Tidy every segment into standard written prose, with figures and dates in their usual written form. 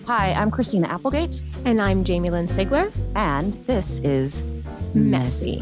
Hi, I'm Christina Applegate. And I'm Jamie-Lynn Sigler. And this is Messy.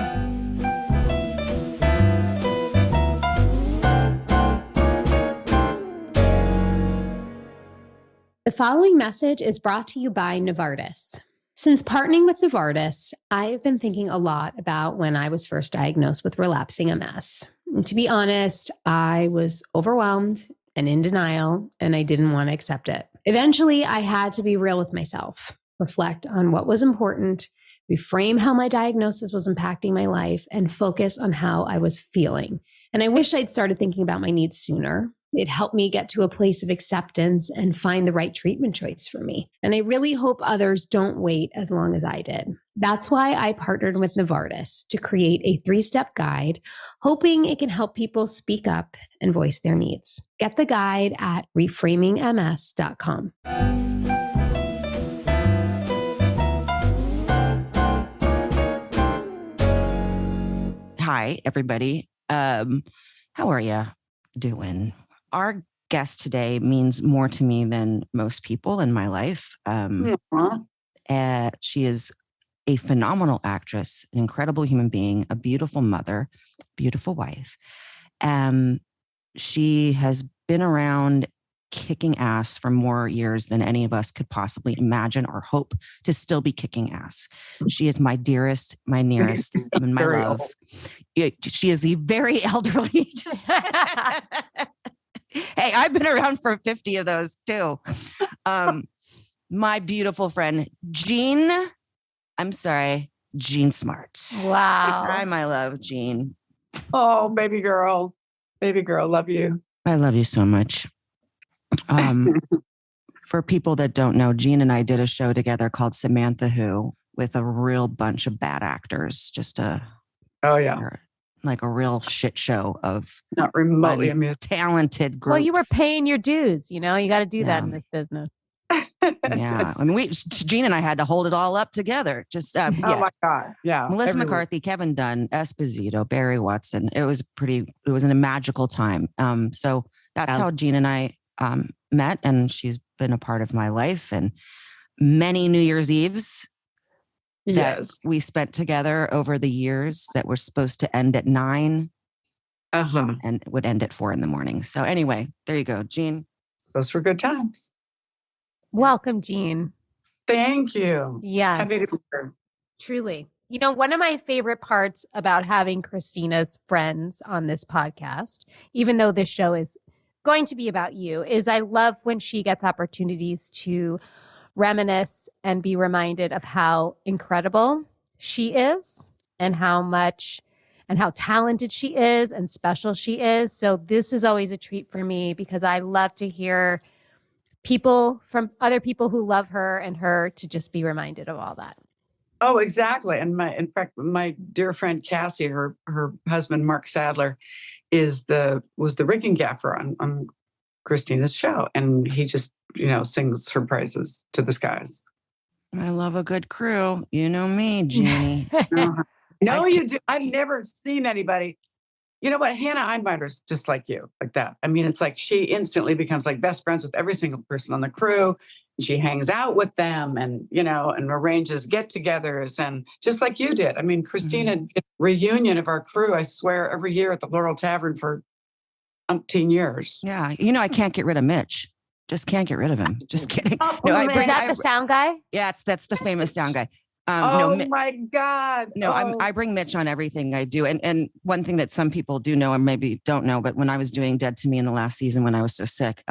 The following message is brought to you by Novartis. Since partnering with Novartis, I have been thinking a lot about when I was first diagnosed with relapsing MS. And to be honest, I was overwhelmed and in denial, and I didn't want to accept it. Eventually, I had to be real with myself, reflect on what was important, reframe how my diagnosis was impacting my life, and focus on how I was feeling. And I wish I'd started thinking about my needs sooner. It helped me get to a place of acceptance and find the right treatment choice for me. And I really hope others don't wait as long as I did. That's why I partnered with Novartis to create a 3-step guide, hoping it can help people speak up and voice their needs. Get the guide at reframingms.com. Hi, everybody. How are you doing? Our guest today means more to me than most people in my life. She is a phenomenal actress, an incredible human being, a beautiful mother, beautiful wife. She has been around kicking ass for more years than any of us could possibly imagine or hope to still be kicking ass. She is my dearest, my nearest, and my love. She is the very elderly. Hey, I've been around for 50 of those too. My beautiful friend, Jean. I'm sorry, Jean Smart. Wow. Hi, my love, Jean. Oh, baby girl, love you. I love you so much. For people that don't know, Jean and I did a show together called Samantha Who with a real bunch of bad actors. Just like a real shit show of not remotely amused, talented groups. Well, you were paying your dues, you know, you got to do that in this business. Yeah. I mean, Jean and I had to hold it all up together. Just, Oh my God. Yeah. Melissa McCarthy, Kevin Dunn, Esposito, Barry Watson. It was a magical time. So that's how Jean and I met, and she's been a part of my life and many New Year's Eves that we spent together over the years that were supposed to end at 9 and would end at 4 a.m. So anyway, there you go, Jean. Those were good times. Welcome, Jean. Thank you. Yes. Happy to be here. Truly. You know, one of my favorite parts about having Christina's friends on this podcast, even though this show is going to be about you, is I love when she gets opportunities to reminisce and be reminded of how incredible she is and how much and how talented she is and special she is. So this is always a treat for me because I love to hear people from other people who love her and her to just be reminded of all that. Oh, exactly. And in fact, my dear friend Cassie, her husband Mark Sadler, was the rigging gaffer on Christina's show, and he just sings her praises to the skies. I love a good crew. You know me, Jeannie. No, you do. I've never seen anybody. You know what? Hannah Einbinder's just like you, like that. I mean, it's like she instantly becomes like best friends with every single person on the crew. She hangs out with them and arranges get-togethers, and just like you did. I mean, Christina did a reunion of our crew, I swear, every year at the Laurel Tavern for umpteen years. Yeah. I can't get rid of Mitch. Just can't get rid of him. Just kidding. Is that the sound guy? Yeah, that's the famous sound guy. My God. No, I bring Mitch on everything I do. And one thing that some people do know and maybe don't know, but when I was doing Dead to Me in the last season, when I was so sick,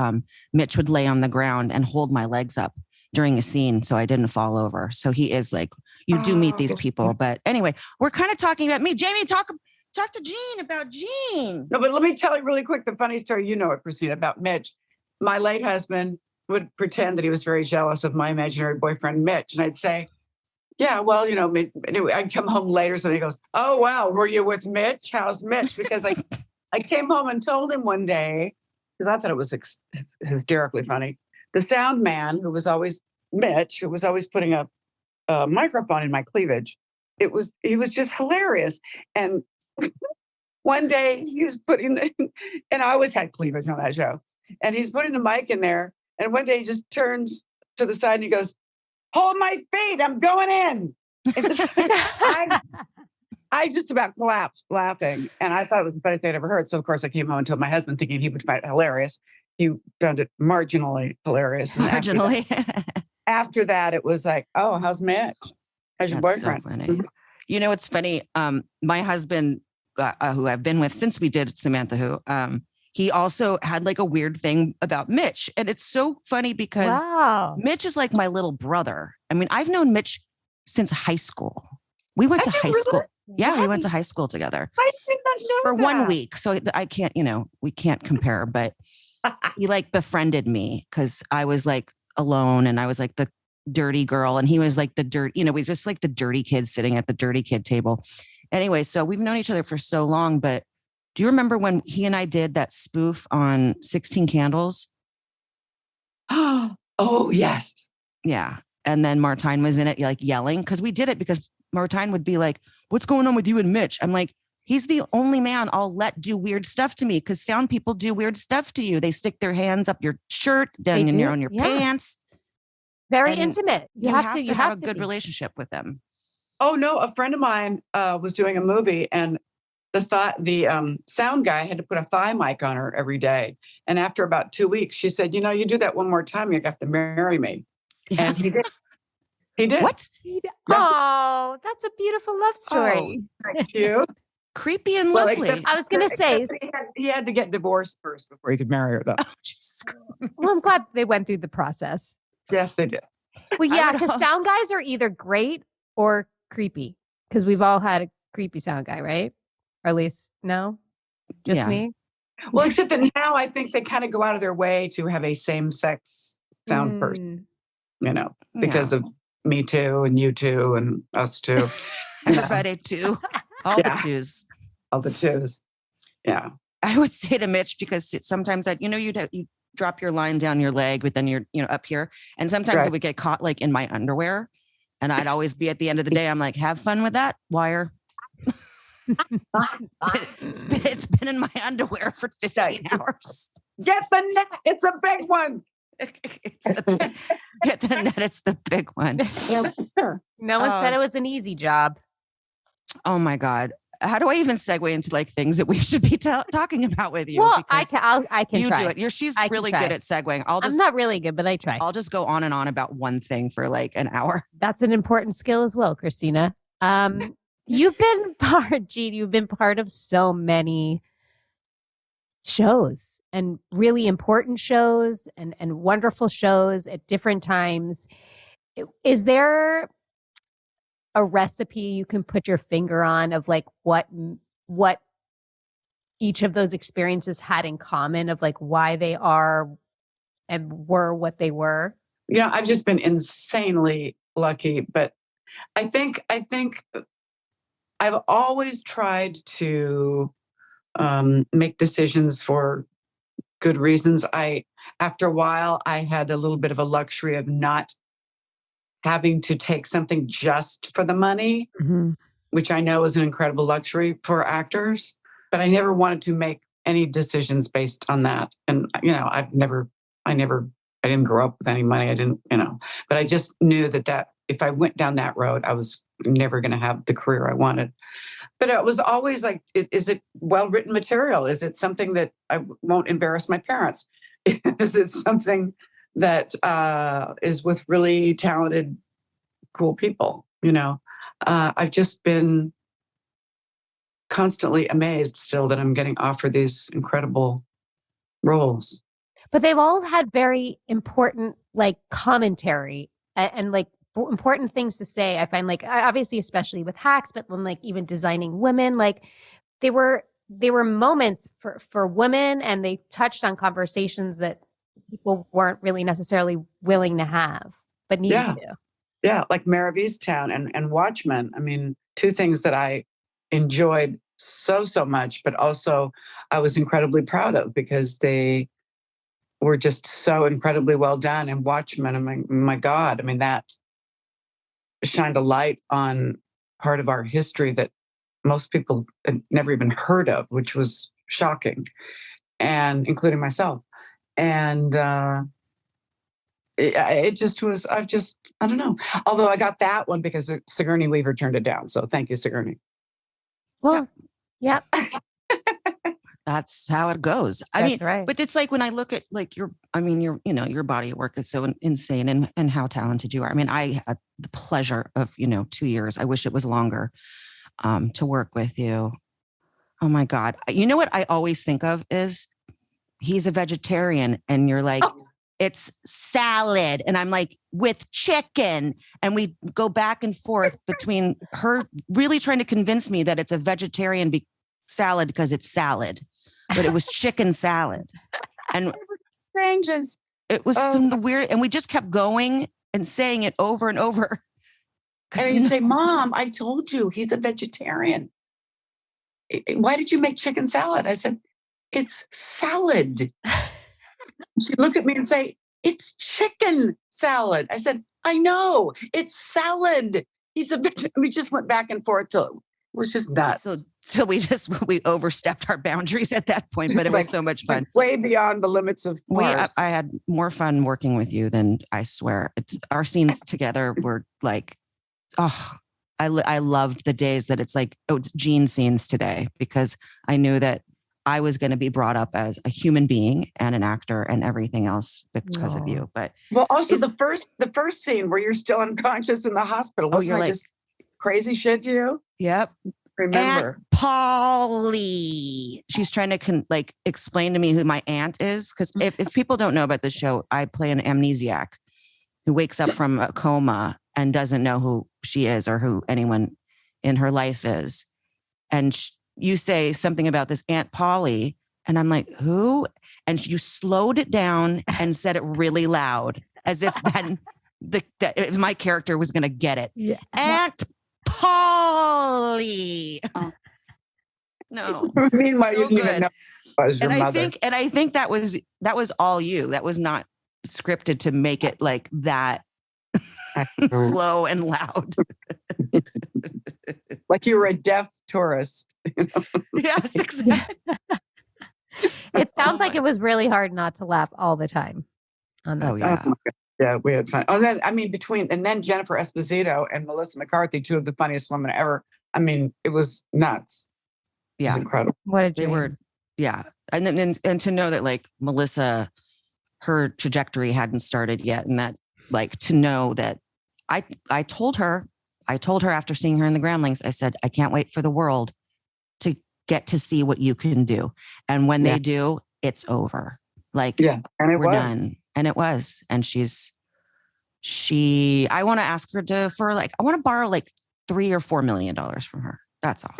Mitch would lay on the ground and hold my legs up during a scene so I didn't fall over. So he is like, you do meet these people. But anyway, we're kind of talking about me. Jamie, talk to Jean about Jean. No, but let me tell you really quick the funny story. You know it, Christina, about Mitch. My late husband would pretend that he was very jealous of my imaginary boyfriend, Mitch. And I'd say, yeah, well, anyway, I'd come home later. So he goes, oh, wow, were you with Mitch? How's Mitch? Because I came home and told him one day, because I thought it was hysterically funny. The sound man, who was always Mitch, who was always putting a microphone in my cleavage, he was just hilarious. And one day he was putting and I always had cleavage on that show. And he's putting the mic in there. And one day he just turns to the side and he goes, hold my feet. I'm going in. I just about collapsed laughing. And I thought it was the funniest thing I'd ever heard. So, of course, I came home and told my husband thinking he would find it hilarious. He found it marginally hilarious. And Marginally. After that, it was like, oh, how's Mitch? How's your boyfriend? So funny. You know, it's funny. My husband, who I've been with since we did Samantha Who, he also had like a weird thing about Mitch. And it's so funny because Mitch is like my little brother. I mean, I've known Mitch since high school. We went to high school. Yeah, we went to high school together. I did not know for that. 1 week. So I can't, we can't compare, but he like befriended me because I was like alone and I was like the dirty girl and he was like the dirt, we just like the dirty kids sitting at the dirty kid table. Anyway, so we've known each other for so long, but do you remember when he and I did that spoof on 16 Candles? Oh, yes. Yeah. And then Martine was in it, like yelling, because we did it because Martine would be like, what's going on with you and Mitch? I'm like, he's the only man I'll let do weird stuff to me because sound people do weird stuff to you. They stick their hands up your shirt, down on your pants. Very intimate. You have to have a good relationship with them. Oh, no. A friend of mine was doing a movie and the sound guy had to put a thigh mic on her every day. And after about 2 weeks, she said, you do that one more time, you have to marry me. Yeah. And he did. He did. What? Oh, that's a beautiful love story. Oh, thank you. Creepy and lovely. I was going to say. He had to get divorced first before he could marry her, though. Well, I'm glad they went through the process. Yes, they did. Well, yeah, because sound guys are either great or creepy. Because we've all had a creepy sound guy, right? Or at least, no? Just me? Well, except that now I think they kind of go out of their way to have a same-sex sound person, because of Me Too and You Too and Us Too. Everybody too. All the twos. All the twos. Yeah. I would say to Mitch, because sometimes you drop your line down your leg, but then you're, up here. And sometimes it would get caught like in my underwear. And I'd always be at the end of the day, I'm like, have fun with that wire. It's been in my underwear for 15 hours. Get the net. It's a big one. Get the net. It's the big one. No one said it was an easy job. Oh my God. How do I even segue into like things that we should be talking about with you? Well, I can you try. Do it. She's really good at segueing. I'm not really good, but I try. I'll just go on and on about one thing for like an hour. That's an important skill as well, Christina. You've been part of so many shows and really important shows and wonderful shows at different times. Is there a recipe you can put your finger on of like what each of those experiences had in common of like why they are and were what they were? I've just been insanely lucky, but I think I've always tried to make decisions for good reasons. After a while, I had a little bit of a luxury of not having to take something just for the money, which I know is an incredible luxury for actors. But I never wanted to make any decisions based on that. And, I didn't grow up with any money. I didn't, but I just knew that if I went down that road, I was never going to have the career I wanted. But it was always like, is it well-written material? Is it something that I won't embarrass my parents? Is it something that is with really talented, cool people? I've just been constantly amazed still that I'm getting offered these incredible roles. But they've all had very important like commentary and like important things to say. I find like obviously, especially with Hacks, but then like even Designing Women, like they were moments for women, and they touched on conversations that people weren't really necessarily willing to have, but needed to. Yeah, like Mare of Easttown and Watchmen. I mean, two things that I enjoyed so much, but also I was incredibly proud of because they were just so incredibly well done. And Watchmen, I mean, my God, I mean, that shined a light on part of our history that most people had never even heard of, which was shocking, and including myself. And it just was, I don't know. Although I got that one because Sigourney Weaver turned it down. So thank you, Sigourney. Well, yeah. That's how it goes. I That's mean, right. but it's like when I look at like your body of work is so insane and how talented you are. I mean, I had the pleasure of, 2 years. I wish it was longer to work with you. Oh my God. You know what I always think of is he's a vegetarian and you're like, it's salad. And I'm like, with chicken. And we go back and forth between her really trying to convince me that it's a vegetarian salad because it's salad, but it was chicken salad. And changes. It was the weird, and we just kept going and saying it over and over. And you say, Mom, I told you he's a vegetarian. Why did you make chicken salad? I said, it's salad. She'd look at me and say, it's chicken salad. I said, I know, it's salad. We just went back and forth till it was just nuts. So we overstepped our boundaries at that point, but it was so much fun. Way beyond the limits of Mars. I had more fun working with you than I swear. Our scenes together were like, I loved the days that it's like, it's Jean scenes today, because I knew that I was going to be brought up as a human being and an actor and everything else because of you. But also the first scene where you're still unconscious in the hospital. Wasn't that just crazy shit to you? Yep. Remember Aunt Polly. She's trying to explain to me who my aunt is. Because if people don't know about the show, I play an amnesiac who wakes up from a coma and doesn't know who she is or who anyone in her life is. And you say something about this Aunt Polly, and I'm like, who? And you slowed it down and said it really loud, as if then my character was going to get it. Yeah. Aunt Polly. No. Meanwhile, you didn't even know it was your mother. I think that was all you. That was not scripted to make it like that slow and loud. Like you were a deaf tourist. Yes, exactly. It sounds like it was really hard not to laugh all the time on that. Yeah. Yeah, we had fun. Then Jennifer Esposito and Melissa McCarthy, two of the funniest women ever. I mean, it was nuts. Yeah. It was incredible. What a dream. They were, yeah. And then to know that like Melissa, her trajectory hadn't started yet. And that to know that I told her after seeing her in the Groundlings, I said, I can't wait for the world to get to see what you can do. And when they do, it's over. And we're done. And it was. And I want to ask her I want to borrow $3 or $4 million from her. That's all.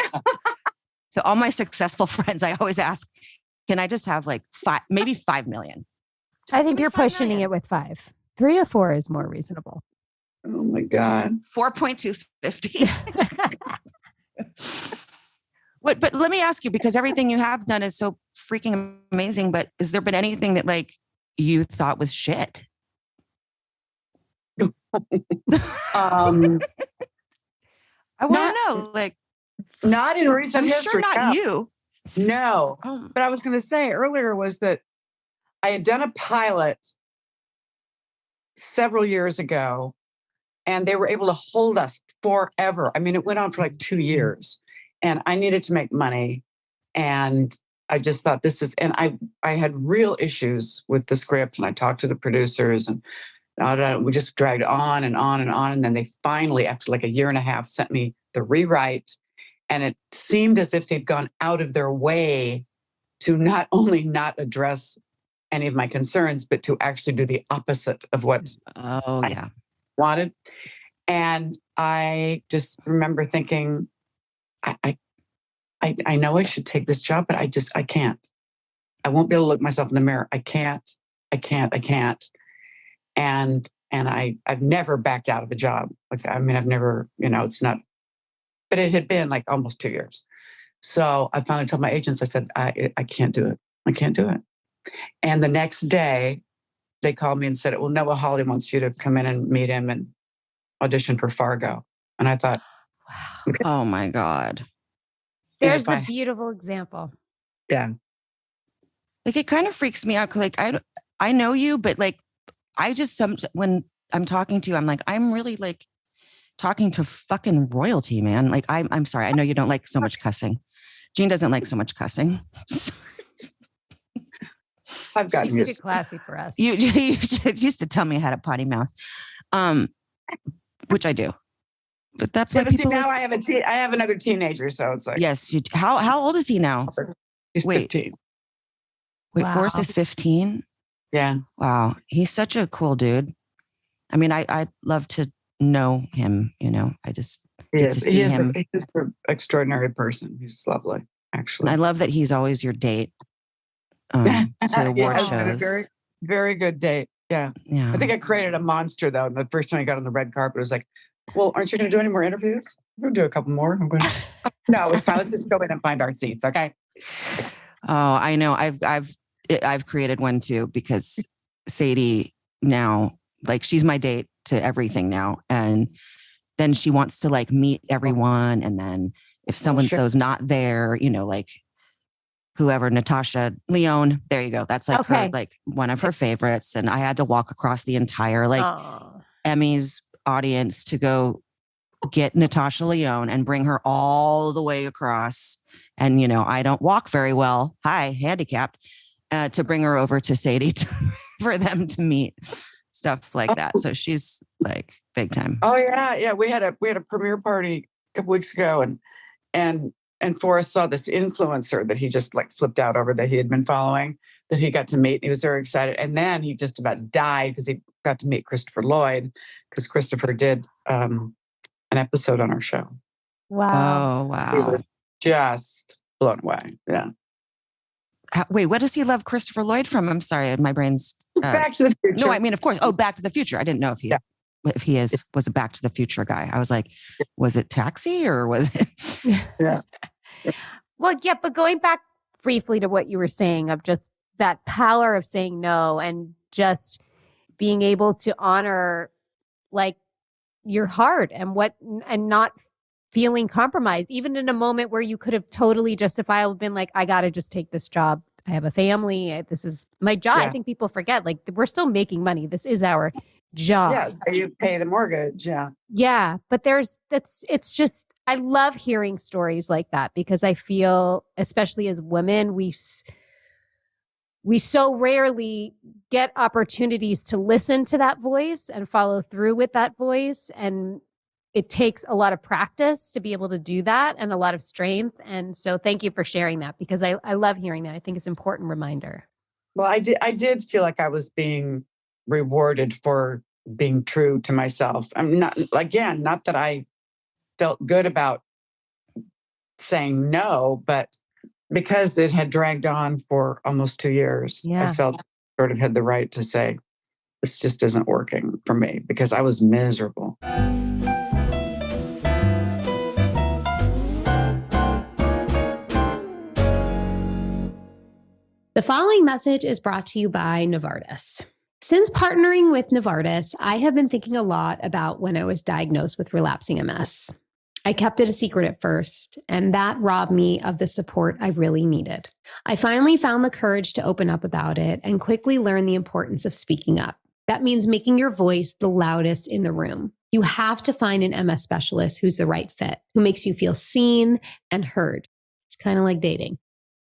So all my successful friends, I always ask, can I just have maybe 5 million? I think you're pushing it with 5. 3 to 4 is more reasonable. Oh my God. 4.250. But let me ask you, because everything you have done is so freaking amazing, but has there been anything that you thought was shit? I want to know, not in recent Sure history. not you. No. But I was going to say earlier was that I had done a pilot several years ago, and they were able to hold us forever. I mean, it went on for 2 years, and I needed to make money. And I just thought and I had real issues with the script, and I talked to the producers, and we just dragged on and on and on. And then they finally, after a year and a half, sent me the rewrite. And it seemed as if they'd gone out of their way to not only not address any of my concerns, but to actually do the opposite of what I wanted. And I just remember thinking, I know I should take this job, but I can't. I won't be able to look myself in the mirror. I can't. And I've never backed out of a job. I've never, it's not, but it had been almost 2 years. So I finally told my agents, I said, I can't do it. I can't do it. And the next day they called me and said, well, Noah Hawley wants you to come in and meet him and audition for Fargo. And I thought, wow. Okay. Oh my God. There's a beautiful example. Yeah. It kind of freaks me out. I know you, but I just, when I'm talking to you, I'm like, I'm really like talking to fucking royalty, man. Like, I'm sorry. I know you don't like so much cussing. Jean doesn't like so much cussing. I've gotten She's used too classy for us. You used to tell me I had a potty mouth, which I do. But that's why people. Now I have another teenager, so it's like, yes. How old is he now? He's 15. Wait, Wow. Forrest is 15. Yeah. Wow, he's such a cool dude. I mean, I'd love to know him. You know, I just get to see him. He's an extraordinary person. He's lovely, actually. I love that he's always your date to award shows. A very, very good date. Yeah. Yeah. I think I created a monster though. And the first time I got on the red carpet, it was like, well, aren't you going to do any more interviews? We'll do a couple more. I'm going to... No, it's fine. Let's just go in and find our seats. Okay. Oh, I know. I've created one too, because Sadie now, like, she's my date to everything now. And then she wants to like meet everyone. And then if so-and-so's not there, you know, like whoever, Natasha Lyonne, there you go. That's like her, like one of her favorites. And I had to walk across the entire Emmys audience to go get Natasha Lyonne and bring her all the way across. And, you know, I don't walk very well. Hi, handicapped, to bring her over to Sadie for them to meet, stuff like that. So she's like big time. Oh yeah. Yeah. We had a premiere party a couple weeks ago, and Forrest saw this influencer that he just like flipped out over, that he had been following, that he got to meet. He was very excited. And then he just about died because he got to meet Christopher Lloyd, because Christopher did an episode on our show. Wow. Oh, wow. He was just blown away. Yeah. Wait, what does he love Christopher Lloyd from? I'm sorry, my brain's... Back to the Future. No, I mean, of course. Oh, Back to the Future. I didn't know if he... Yeah. If he was a Back to the Future guy. I was like, was it Taxi or was it? Yeah. Well, yeah, but going back briefly to what you were saying of just that power of saying no and just being able to honor like your heart and not feeling compromised, even in a moment where you could have totally justifiably been like, I got to just take this job. I have a family. This is my job. Yeah. I think people forget, like, we're still making money. This is our job. Yes, you pay the mortgage. Yeah. Yeah. But it's just, I love hearing stories like that, because I feel, especially as women, we so rarely get opportunities to listen to that voice and follow through with that voice. And it takes a lot of practice to be able to do that, and a lot of strength. And so thank you for sharing that, because I love hearing that. I think it's an important reminder. Well, I did feel like I was being rewarded for being true to myself. I'm not that I felt good about saying no, but because it had dragged on for almost 2 years, I felt sort of had the right to say, this just isn't working for me, because I was miserable. The following message is brought to you by Novartis. Since partnering with Novartis, I have been thinking a lot about when I was diagnosed with relapsing MS. I kept it a secret at first, and that robbed me of the support I really needed. I finally found the courage to open up about it and quickly learned the importance of speaking up. That means making your voice the loudest in the room. You have to find an MS specialist who's the right fit, who makes you feel seen and heard. It's kind of like dating.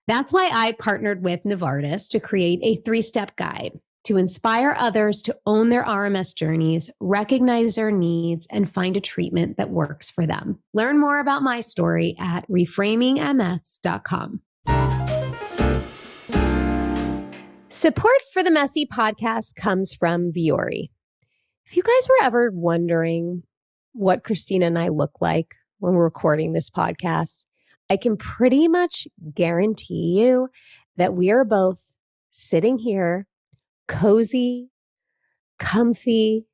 That's why I partnered with Novartis to create a 3-step guide to inspire others to own their RMS journeys, recognize their needs, and find a treatment that works for them. Learn more about my story at reframingms.com. Support for the Messy podcast comes from Vuori. If you guys were ever wondering what Christina and I look like when we're recording this podcast, I can pretty much guarantee you that we are both sitting here, cozy, comfy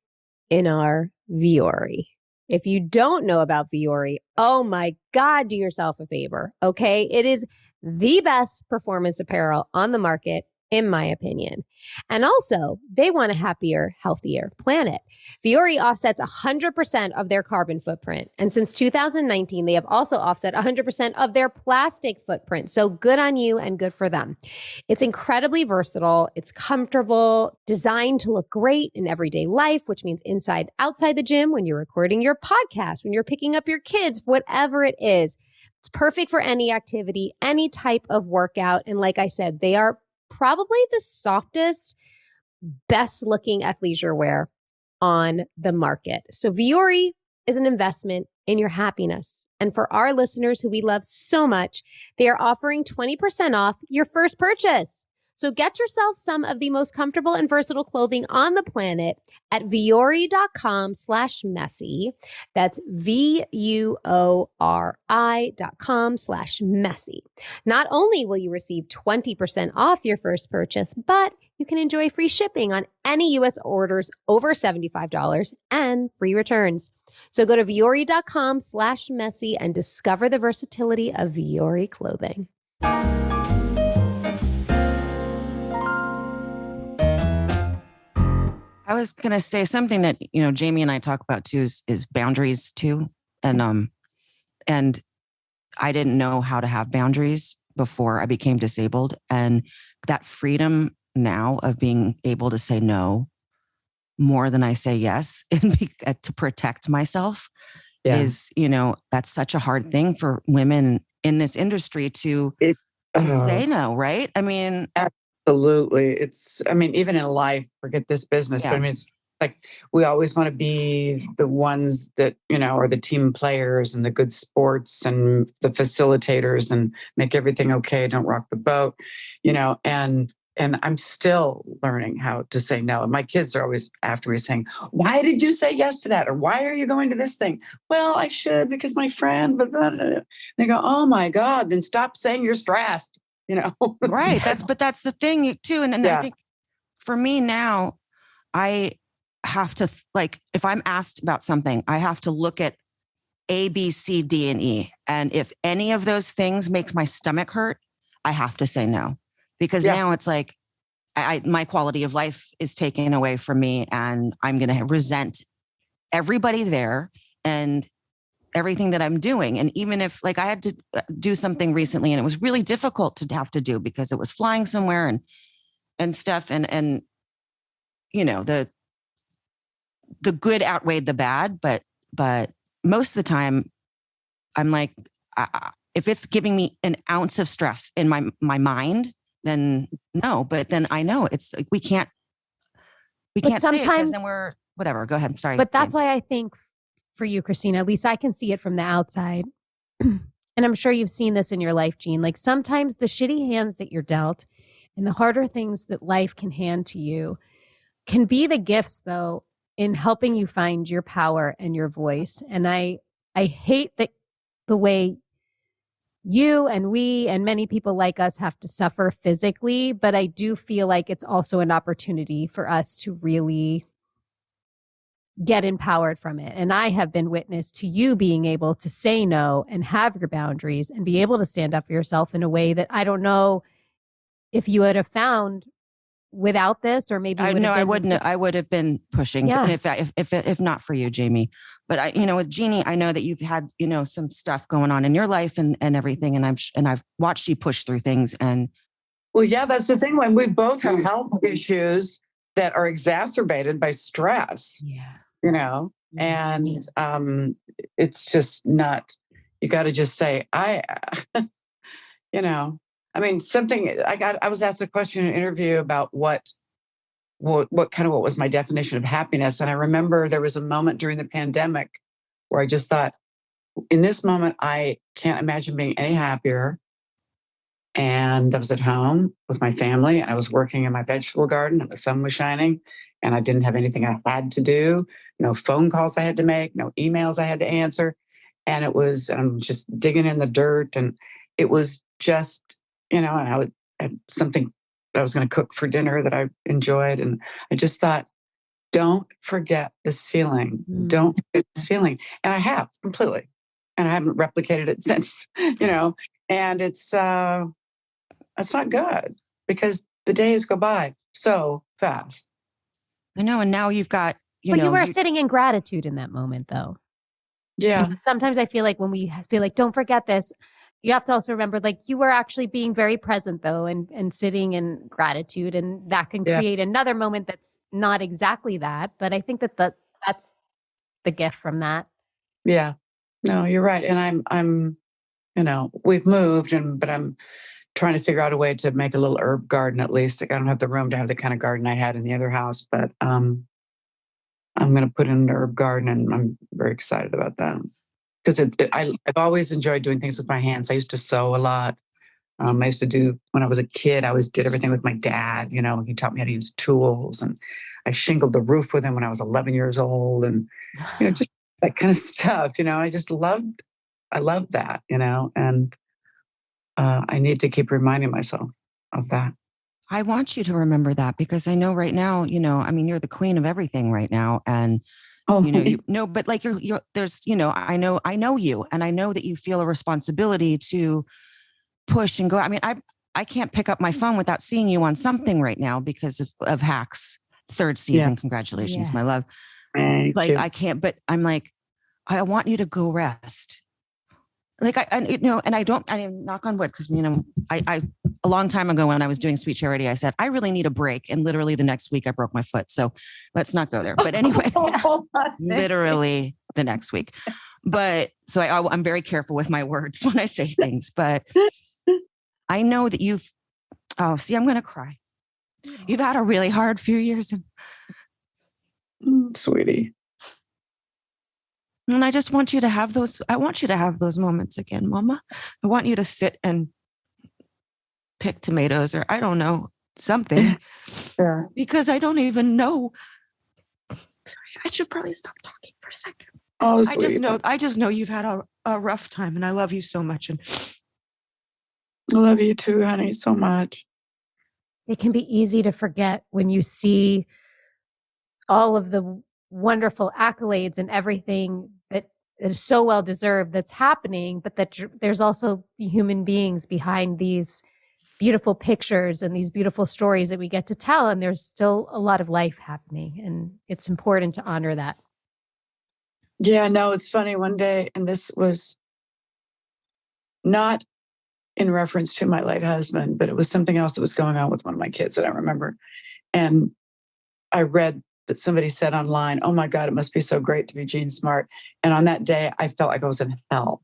in our Vuori. If you don't know about Vuori, oh my God, do yourself a favor, okay? It is the best performance apparel on the market, in my opinion. And also, they want a happier, healthier planet. Vuori offsets 100% of their carbon footprint. And since 2019, they have also offset 100% of their plastic footprint. So good on you and good for them. It's incredibly versatile. It's comfortable, designed to look great in everyday life, which means inside, outside the gym, when you're recording your podcast, when you're picking up your kids, whatever it is. It's perfect for any activity, any type of workout. And like I said, they are probably the softest, best looking athleisure wear on the market. So Vuori is an investment in your happiness. And for our listeners who we love so much, they are offering 20% off your first purchase. So get yourself some of the most comfortable and versatile clothing on the planet at vuori.com/messy. That's VUORI.com/messy. Not only will you receive 20% off your first purchase, but you can enjoy free shipping on any U.S. orders over $75 and free returns. So go to vuori.com/messy and discover the versatility of Vuori clothing. I was going to say something that, Jamie and I talk about too is boundaries too. And I didn't know how to have boundaries before I became disabled. And that freedom now of being able to say no more than I say yes and to protect myself is, that's such a hard thing for women in this industry to say no, right? I mean, absolutely. Even in life, forget this business, but it's like we always want to be the ones that, are the team players and the good sports and the facilitators and make everything okay. Don't rock the boat, and I'm still learning how to say no. And my kids are always after me saying, why did you say yes to that? Or why are you going to this thing? Well, I should because my friend, but they go, oh my God, then stop saying you're stressed. Right. That's the thing too. And I think for me now, I have to if I'm asked about something, I have to look at A, B, C, D, and E. And if any of those things makes my stomach hurt, I have to say no, because now it's like my quality of life is taken away from me and I'm going to resent everybody there and everything that I'm doing. And even if I had to do something recently and it was really difficult to have to do because it was flying somewhere and stuff. And the good outweighed the bad, but most of the time I'm like, if it's giving me an ounce of stress in my mind, then no, but then I know it's like, we can't say it because then we're whatever. Go ahead. Sorry. But that's why I think for you, Christina, at least I can see it from the outside. And I'm sure you've seen this in your life, Jean. Like sometimes the shitty hands that you're dealt and the harder things that life can hand to you can be the gifts, though, in helping you find your power and your voice. And I hate that the way you and we and many people like us have to suffer physically, but I do feel like it's also an opportunity for us to really get empowered from it. And I have been witness to you being able to say no and have your boundaries and be able to stand up for yourself in a way that I don't know if you would have found without this, or maybe I would have been pushing if not for you, Jamie. But with Jeannie, I know that you've had, some stuff going on in your life and everything. And I've watched you push through things. And well, yeah, that's the thing. When we both have health issues that are exacerbated by stress. Yeah. And it's just not, you got to just say, something I was asked a question in an interview about what was my definition of happiness. And I remember there was a moment during the pandemic where I just thought, in this moment, I can't imagine being any happier. And I was at home with my family and I was working in my vegetable garden and the sun was shining and I didn't have anything I had to do, no phone calls I had to make, no emails I had to answer. And I'm just digging in the dirt and it was just, and I had something that I was going to cook for dinner that I enjoyed. And I just thought, don't forget this feeling. Don't forget this feeling. And I have completely. And I haven't replicated it since, and it's not good because the days go by so fast. I know. And now you've got, But you were sitting in gratitude in that moment, though. Yeah. Sometimes I feel like when we feel like, don't forget this, you have to also remember, like, you were actually being very present, though, and sitting in gratitude. And that can create another moment that's not exactly that. But I think that's the gift from that. Yeah. No, you're right. And I'm, we've moved but I'm trying to figure out a way to make a little herb garden at least. Like, I don't have the room to have the kind of garden I had in the other house, but I'm going to put in an herb garden, and I'm very excited about that. Because I've always enjoyed doing things with my hands. I used to sew a lot. I used to do, when I was a kid, I always did everything with my dad. He taught me how to use tools, and I shingled the roof with him when I was 11 years old, and just that kind of stuff. I loved that. And I need to keep reminding myself of that. I want you to remember that, because I know right now, you're the queen of everything right now, and but like there's, I know you, and I know that you feel a responsibility to push and go. I mean, I can't pick up my phone without seeing you on something right now because of Hacks 3rd season. Yeah. Congratulations, my love. Thank you. I can't, but I'm like, I want you to go rest. Like, and I don't, knock on wood, because, I a long time ago when I was doing Sweet Charity, I said, I really need a break. And literally the next week I broke my foot. So let's not go there. But anyway, literally the next week. But so I'm very careful with my words when I say things, but I know that I'm going to cry. You've had a really hard few years. Sweetie. And I just want you to have those. I want you to have those moments again, Mama. I want you to sit and pick tomatoes, or I don't know, something. Yeah. Because I don't even know. Sorry, I should probably stop talking for a second. Oh, sweet. I just know you've had a rough time, and I love you so much. And I love you too, honey, so much. It can be easy to forget when you see all of the wonderful accolades and everything that is so well deserved that's happening, but that there's also human beings behind these beautiful pictures and these beautiful stories that we get to tell. And there's still a lot of life happening, and it's important to honor that. Yeah, no, it's funny. One day, and this was not in reference to my late husband, but it was something else that was going on with one of my kids that I remember. And I read that somebody said online, oh my God, it must be so great to be Jean Smart. And on that day, I felt like I was in hell.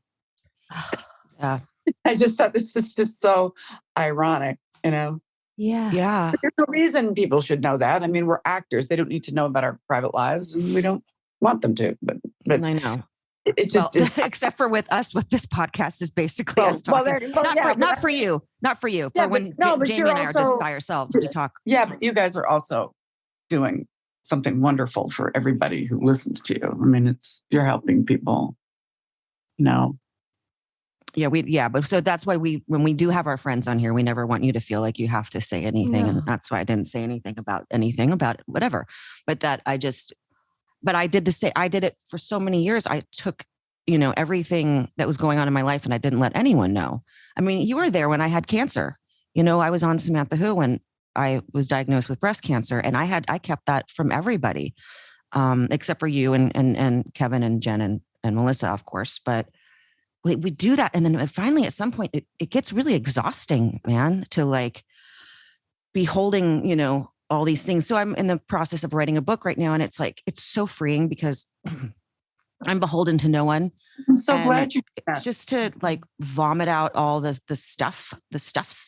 Yeah. I just thought this is just so ironic, Yeah. Yeah. But there's no reason people should know that. I mean, we're actors. They don't need to know about our private lives, and we don't want them to. But I know. It just is. Except for with us, with this podcast is basically us talking. Not for you. Yeah, for when but Jamie and I are just by ourselves, we talk. Yeah, but you guys are also doing something wonderful for everybody who listens to you. I mean, you're helping people. Yeah, but so that's why when we do have our friends on here, we never want you to feel like you have to say anything. No. And that's why I didn't say anything about whatever. But I did I did it for so many years. I took, everything that was going on in my life, and I didn't let anyone know. I mean, you were there when I had cancer. I was on Samantha Who when I was diagnosed with breast cancer, and I kept that from everybody, except for you and Kevin and Jen and Melissa, of course. But we do that. And then finally, at some point, it gets really exhausting, man, to like be holding, all these things. So I'm in the process of writing a book right now. And it's like, it's so freeing because I'm beholden to no one. I'm so glad you did that. It's just to like vomit out all the stuffs.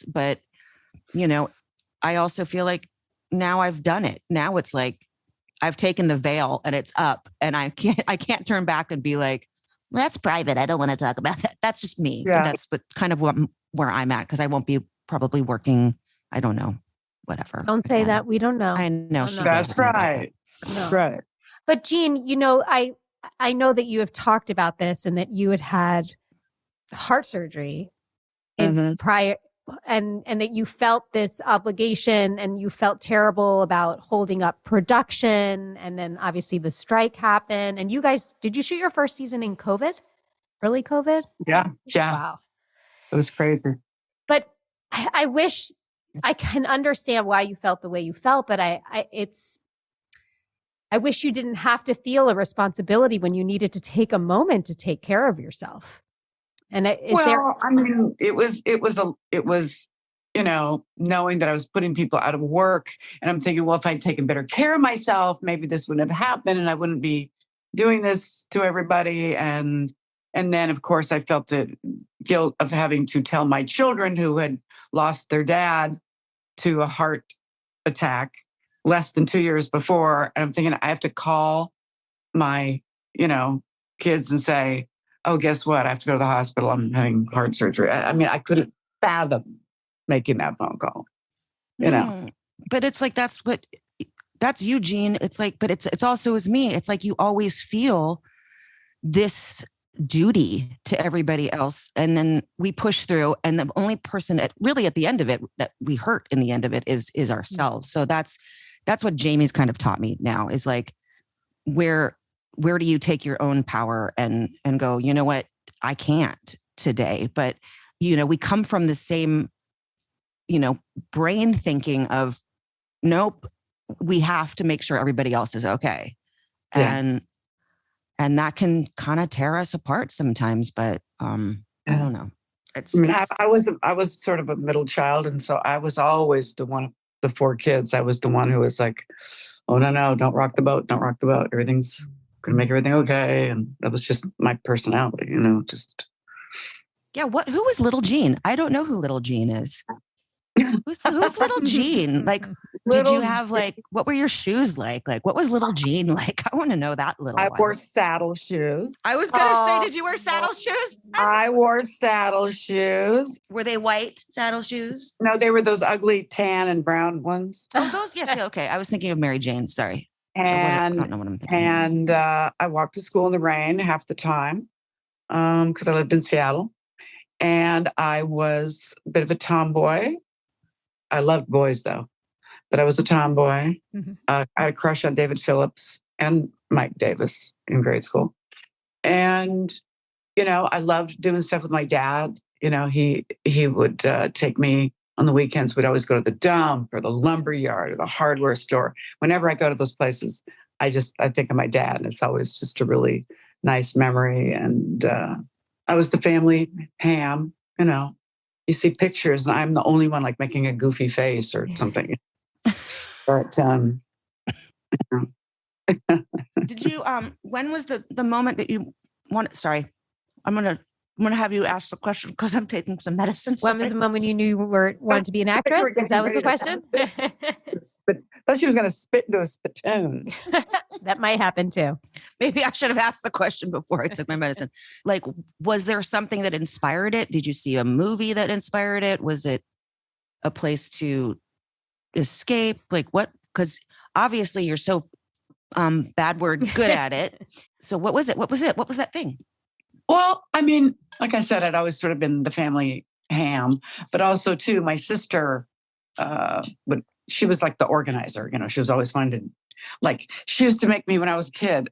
But, I also feel like now I've done it. Now it's like, I've taken the veil and it's up, and I can't turn back and be like, well, that's private. I don't want to talk about that. That's just me. Yeah. That's kind of where I'm at, because I won't be probably working. I don't know, whatever. Don't say that. We don't know. I know. That's right. No. Right. But Jean, I know that you have talked about this, and that you had heart surgery prior, and that you felt this obligation, and you felt terrible about holding up production. And then obviously the strike happened, and you guys, did you shoot your first season in COVID? Early COVID? Yeah. Wow. It was crazy. But I wish I can understand why you felt the way you felt, but I wish you didn't have to feel a responsibility when you needed to take a moment to take care of yourself. And I mean, it was, knowing that I was putting people out of work, and I'm thinking, well, if I'd taken better care of myself, maybe this wouldn't have happened and I wouldn't be doing this to everybody. And then of course I felt the guilt of having to tell my children who had lost their dad to a heart attack less than 2 years before. And I'm thinking I have to call my, kids and say, oh, guess what? I have to go to the hospital. I'm having heart surgery. I mean, I couldn't fathom making that phone call, But it's like, that's you, Jean. It's like, but it's also as me. It's like, you always feel this duty to everybody else. And then we push through. And the only person really at the end of it that we hurt in the end of it is ourselves. So that's what Jamie's kind of taught me now, is like, where do you take your own power and go, you know what, I can't today. But, we come from the same, brain thinking of, nope, we have to make sure everybody else is okay. Yeah. And that can kind of tear us apart sometimes, but I don't know. I was sort of a middle child. And so I was always the one of the 4 kids. I was the one who was like, oh, no, don't rock the boat. Don't rock the boat. Everything's going to make everything okay. And that was just my personality, just. Yeah. Who was Little Jean? I don't know who Little Jean is. Who's Little Jean? Like, did you have what were your shoes like? Like, what was Little Jean like? I want to know that little. I wore saddle shoes. I was going to say, did you wear saddle shoes? I wore saddle shoes. Were they white saddle shoes? No, they were those ugly tan and brown ones. Oh, those? Yes. Okay. I was thinking of Mary Jane. Sorry. And I don't know what I'm thinking. And I walked to school in the rain half the time because I lived in Seattle. And I was a bit of a tomboy. I loved boys, though, but I was a tomboy. Mm-hmm. I had a crush on David Phillips and Mike Davis in grade school. And, I loved doing stuff with my dad. He would take me on the weekends. We'd always go to the dump or the lumber yard or the hardware store. Whenever I go to those places, I think of my dad, and it's always just a really nice memory. And I was the family ham, You see pictures, and I'm the only one like making a goofy face or something. But did you? When was the moment that you wanted? Sorry, I'm gonna have you ask the question because I'm taking some medicine. When was the moment you knew you wanted to be an actress? Is that was the question? Thought she was going to spit into a spittoon. That might happen too. Maybe I should have asked the question before I took my medicine. Like, was there something that inspired it? Did you see a movie that inspired it? Was it a place to escape? Like what? Because obviously you're so bad word good at it. So what was it? What was it? What was that thing? Well, I mean, like I said, I'd always sort of been the family ham, but also too, my sister, she was like the organizer, she was always wanting to, she used to make me when I was a kid.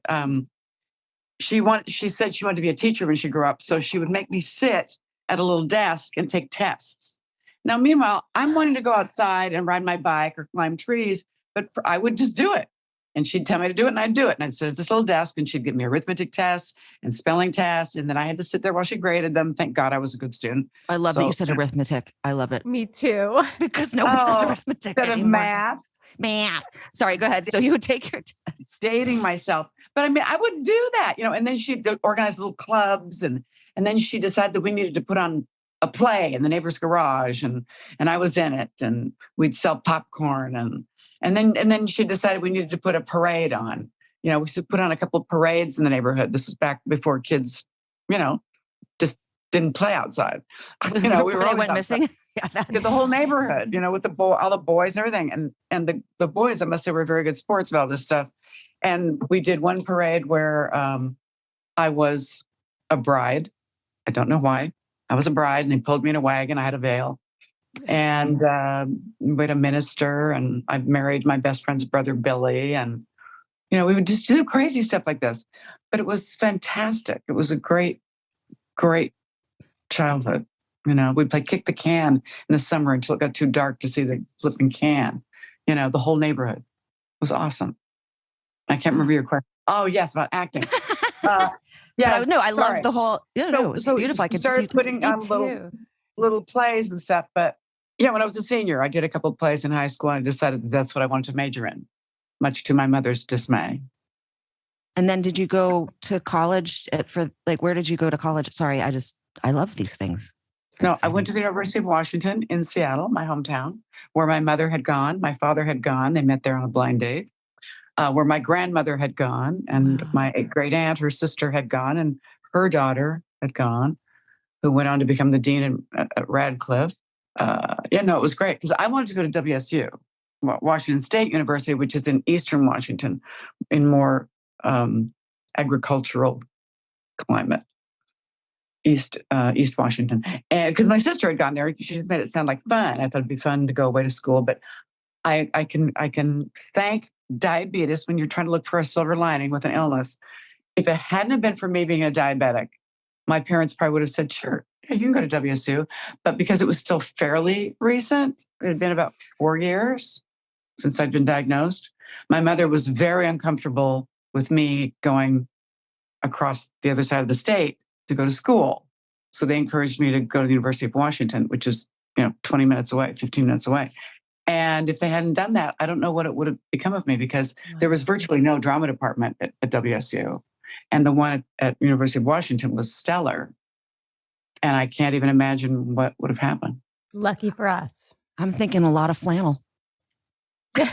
She said she wanted to be a teacher when she grew up. So she would make me sit at a little desk and take tests. Now, meanwhile, I'm wanting to go outside and ride my bike or climb trees, but I would just do it. And she'd tell me to do it, and I'd do it. And I'd sit at this little desk, and she'd give me arithmetic tests and spelling tests. And then I had to sit there while she graded them. Thank God I was a good student. I love that you said arithmetic. I love it. Me too. Because no one says arithmetic instead anymore. Of Math. Sorry, go ahead. So you would take your tests. Dating myself. But I mean, I would do that, and then she'd organize little clubs. And then she decided that we needed to put on a play in the neighbor's garage. And I was in it. And we'd sell popcorn. And then she decided we needed to put a parade on. We should put on a couple of parades in the neighborhood. This was back before kids, just didn't play outside. We were they went missing. Yeah, the whole neighborhood, with all the boys and everything. And the boys, I must say, were very good sports about this stuff. And we did one parade where I was a bride. I don't know why. I was a bride, and they pulled me in a wagon. I had a veil. And we had a minister, and I married my best friend's brother, Billy. And, we would just do crazy stuff like this. But it was fantastic. It was a great, great childhood. We'd play kick the can in the summer until it got too dark to see the flipping can. The whole neighborhood. It was awesome. I can't remember your question. Oh, yes, about acting. Yeah, no, I love the whole. Yeah, no, it was beautiful. I could started see putting on little plays and stuff. But yeah, when I was a senior, I did a couple of plays in high school, and I decided that's what I wanted to major in, much to my mother's dismay. And then, did you go to college where did you go to college? Sorry, I love these things. No, I went to the University of Washington in Seattle, my hometown, where my mother had gone, my father had gone. They met there on a blind date. Where my grandmother had gone, and my great aunt, her sister, had gone, and her daughter had gone, who went on to become the dean at Radcliffe. It was great because I wanted to go to WSU, Washington State University, which is in Eastern Washington, in more agricultural climate, East Washington. And because my sister had gone there, she made it sound like fun. I thought it'd be fun to go away to school, but I can thank diabetes when you're trying to look for a silver lining with an illness. If it hadn't have been for me being a diabetic, my parents probably would have said, sure, yeah, you can go to WSU. But because it was still fairly recent, it had been about 4 years since I'd been diagnosed, my mother was very uncomfortable with me going across the other side of the state to go to school. So they encouraged me to go to the University of Washington, which is 20 minutes away, 15 minutes away. And if they hadn't done that, I don't know what it would have become of me, because there was virtually no drama department at WSU. And the one at University of Washington was stellar. And I can't even imagine what would have happened. Lucky for us. I'm thinking a lot of flannel. I'm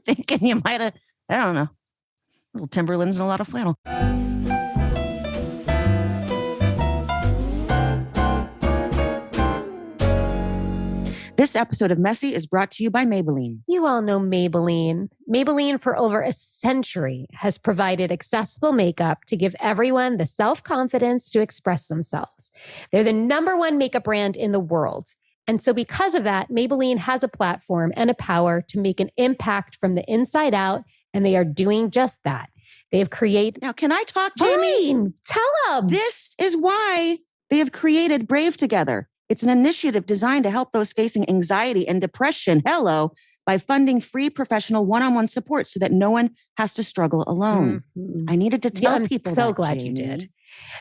thinking you might have, I don't know, little Timberlands and a lot of flannel. This episode of Messy is brought to you by Maybelline. You all know Maybelline. Maybelline, for over a century, has provided accessible makeup to give everyone the self-confidence to express themselves. They're the #1 makeup brand in the world. And so because of that, Maybelline has a platform and a power to make an impact from the inside out, and they are doing just that. They have created... Now, can I talk, Jamie? Fine, tell them. This is why they have created Brave Together. It's an initiative designed to help those facing anxiety and depression, by funding free professional one-on-one support so that no one has to struggle alone. Mm-hmm. I needed to tell people I'm so that, glad Jamie. you did.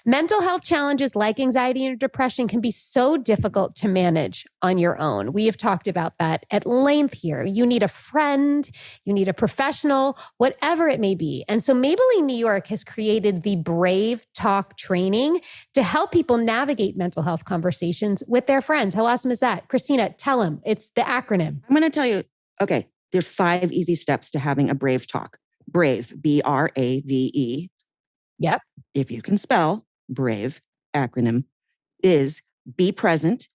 Mental health challenges like anxiety and depression can be so difficult to manage on your own. We have talked about that at length here. You need a friend, you need a professional, whatever it may be. And so Maybelline New York has created the Brave Talk training to help people navigate mental health conversations with their friends. How awesome is that? Christina, tell them. It's the acronym. I'm going to tell you, okay, there's 5 easy steps to having a Brave Talk. Brave, BRAVE. Yep. If you can spell, BRAVE, acronym, is be present,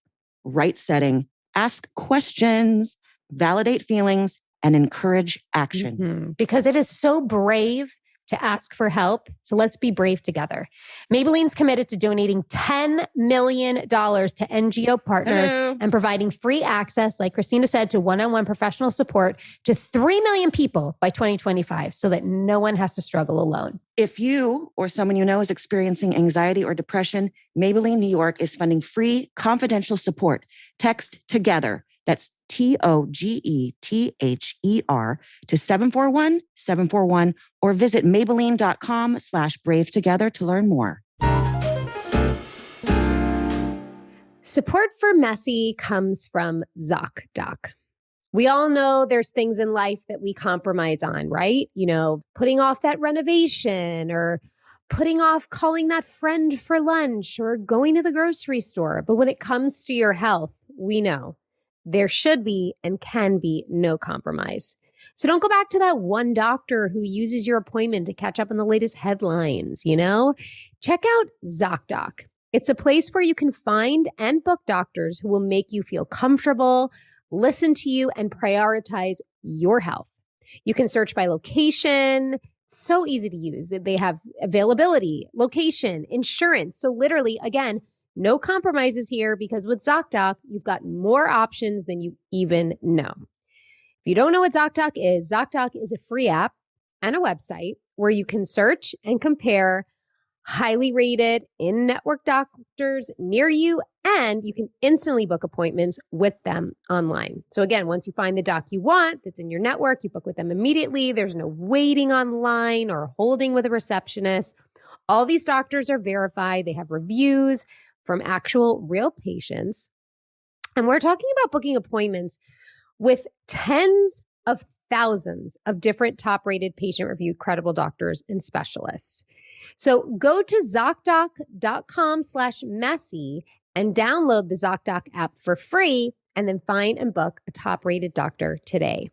right setting, ask questions, validate feelings, and encourage action. Mm-hmm. Because it is so brave to ask for help. So let's be brave together. Maybelline's committed to donating $10 million to NGO partners and providing free access, like Christina said, to one-on-one professional support to 3 million people by 2025 so that no one has to struggle alone. If you or someone you know is experiencing anxiety or depression, Maybelline New York is funding free confidential support. Text TOGETHER. That's TOGETHER to 741-741 or visit Maybelline.com/brave together to learn more. Support for Messy comes from ZocDoc. We all know there's things in life that we compromise on, right? Putting off that renovation or putting off calling that friend for lunch or going to the grocery store. But when it comes to your health, we know there should be and can be no compromise. So don't go back to that one doctor who uses your appointment to catch up on the latest headlines, Check out ZocDoc. It's a place where you can find and book doctors who will make you feel comfortable, listen to you, and prioritize your health. You can search by location. So easy to use. They have availability, location, insurance. So literally, again, no compromises here, because with ZocDoc, you've got more options than you even know. If you don't know what ZocDoc is a free app and a website where you can search and compare highly rated in-network doctors near you, and you can instantly book appointments with them online. So again, once you find the doc you want that's in your network, you book with them immediately. There's no waiting online or holding with a receptionist. All these doctors are verified. They have reviews from actual real patients. And we're talking about booking appointments with tens of thousands of different top-rated, patient-reviewed, credible doctors and specialists. So go to ZocDoc.com/messy and download the ZocDoc app for free, and then find and book a top-rated doctor today.